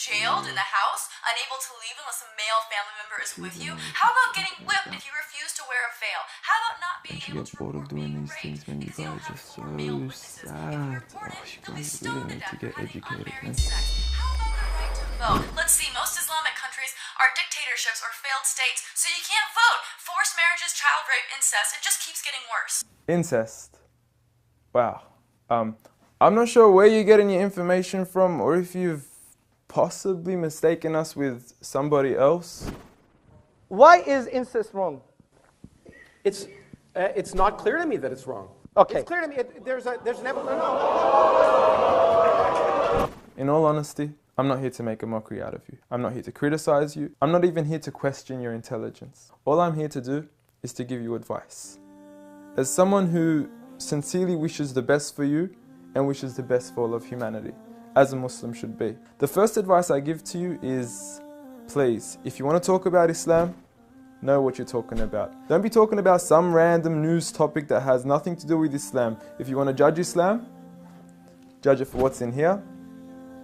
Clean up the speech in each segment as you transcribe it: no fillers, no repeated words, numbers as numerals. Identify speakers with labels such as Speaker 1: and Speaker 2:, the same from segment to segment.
Speaker 1: jailed in the house, unable to leave unless a male family member is with you? How about getting whipped if you refuse to wear a veil? How about not being able to report being raped because you don't have 4 male witnesses? If you report it, you'll be stoned to death for having unmarried sex. How about the right to vote? Let's see, most Islamic countries are dictatorships or failed states, so you can't vote. Forced marriages, child rape, incest, it just keeps getting worse.
Speaker 2: Incest. Wow. I'm not sure where you're getting your information from, or if you've possibly mistaken us with somebody else.
Speaker 3: Why is incest wrong?
Speaker 4: It's not clear to me that it's wrong.
Speaker 3: Okay.
Speaker 4: It's clear to me. There's an evolution.
Speaker 2: In all honesty, I'm not here to make a mockery out of you. I'm not here to criticize you. I'm not even here to question your intelligence. All I'm here to do is to give you advice. As someone who sincerely wishes the best for you and wishes the best for all of humanity, as a Muslim should be. The first advice I give to you is, please, if you want to talk about Islam, know what you're talking about. Don't be talking about some random news topic that has nothing to do with Islam. If you want to judge Islam, judge it for what's in here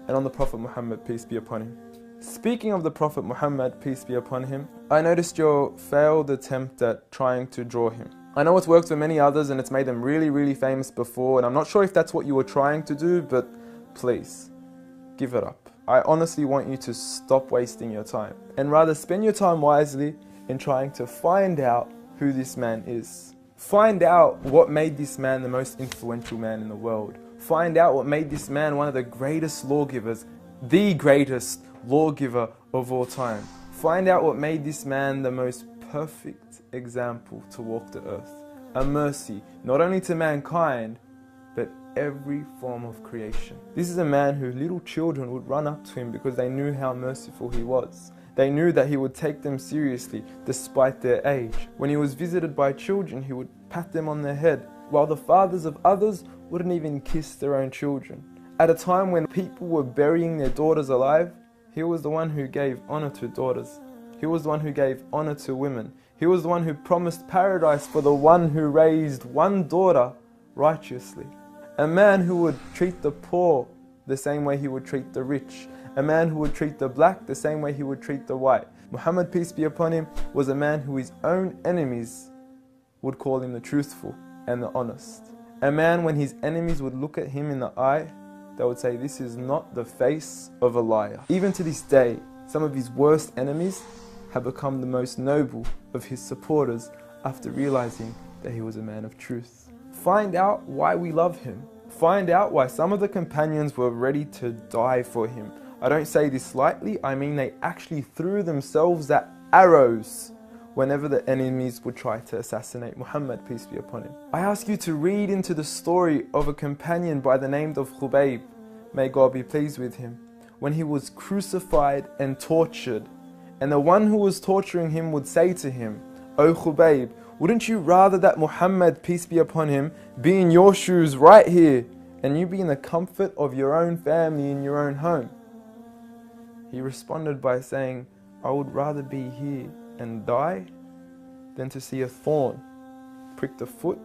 Speaker 2: and on the Prophet Muhammad, peace be upon him. Speaking of the Prophet Muhammad, peace be upon him, I noticed your failed attempt at trying to draw him. I know it's worked for many others and it's made them really, really famous before, and I'm not sure if that's what you were trying to do, but please, give it up. I honestly want you to stop wasting your time and rather spend your time wisely in trying to find out who this man is. Find out what made this man the most influential man in the world. Find out what made this man one of the greatest lawgivers, the greatest lawgiver of all time. Find out what made this man the most perfect example to walk the earth. A mercy, not only to mankind, but every form of creation. This is a man who little children would run up to him because they knew how merciful he was. They knew that he would take them seriously despite their age. When he was visited by children, he would pat them on the head, while the fathers of others wouldn't even kiss their own children. At a time when people were burying their daughters alive, he was the one who gave honor to daughters. He was the one who gave honor to women. He was the one who promised paradise for the one who raised one daughter righteously. A man who would treat the poor the same way he would treat the rich. A man who would treat the black the same way he would treat the white. Muhammad, peace be upon him, was a man who his own enemies would call him the truthful and the honest. A man, when his enemies would look at him in the eye, they would say, this is not the face of a liar. Even to this day, some of his worst enemies have become the most noble of his supporters after realizing that he was a man of truth. Find out why we love him. Find out why some of the companions were ready to die for him. I don't say this lightly, I mean they actually threw themselves at arrows whenever the enemies would try to assassinate Muhammad, peace be upon him. I ask you to read into the story of a companion by the name of Khubayb, may God be pleased with him, when he was crucified and tortured. And the one who was torturing him would say to him, O Khubayb, wouldn't you rather that Muhammad, peace be upon him, be in your shoes right here, and you be in the comfort of your own family in your own home? He responded by saying, I would rather be here and die than to see a thorn prick the foot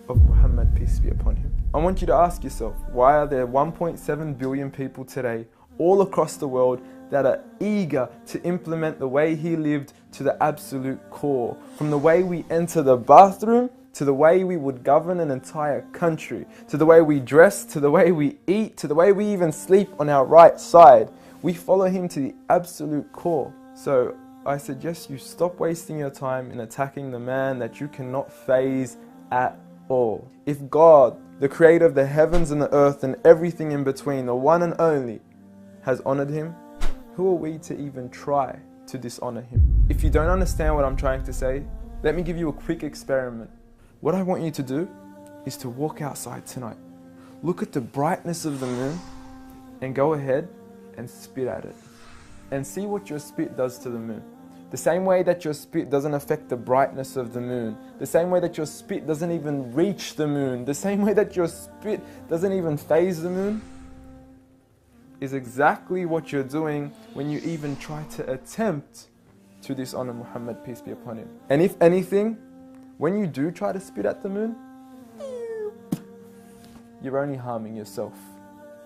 Speaker 2: of Muhammad, peace be upon him. I want you to ask yourself, why are there 1.7 billion people today all across the world that are eager to implement the way he lived to the absolute core? From the way we enter the bathroom, to the way we would govern an entire country, to the way we dress, to the way we eat, to the way we even sleep on our right side. We follow him to the absolute core. So I suggest you stop wasting your time in attacking the man that you cannot faze at all. If God, the creator of the heavens and the earth and everything in between, the one and only, has honored him, who are we to even try to dishonor him? If you don't understand what I'm trying to say, let me give you a quick experiment. What I want you to do is to walk outside tonight. Look at the brightness of the moon and go ahead and spit at it. And see what your spit does to the moon. The same way that your spit doesn't affect the brightness of the moon. The same way that your spit doesn't even reach the moon. The same way that your spit doesn't even faze the moon, is exactly what you're doing when you even try to attempt to dishonor Muhammad, peace be upon him. And if anything, when you do try to spit at the moon, you're only harming yourself.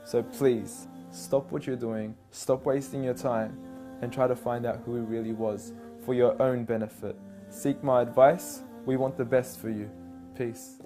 Speaker 2: So please, stop what you're doing, stop wasting your time, and try to find out who he really was for your own benefit. Seek my advice. We want the best for you. Peace.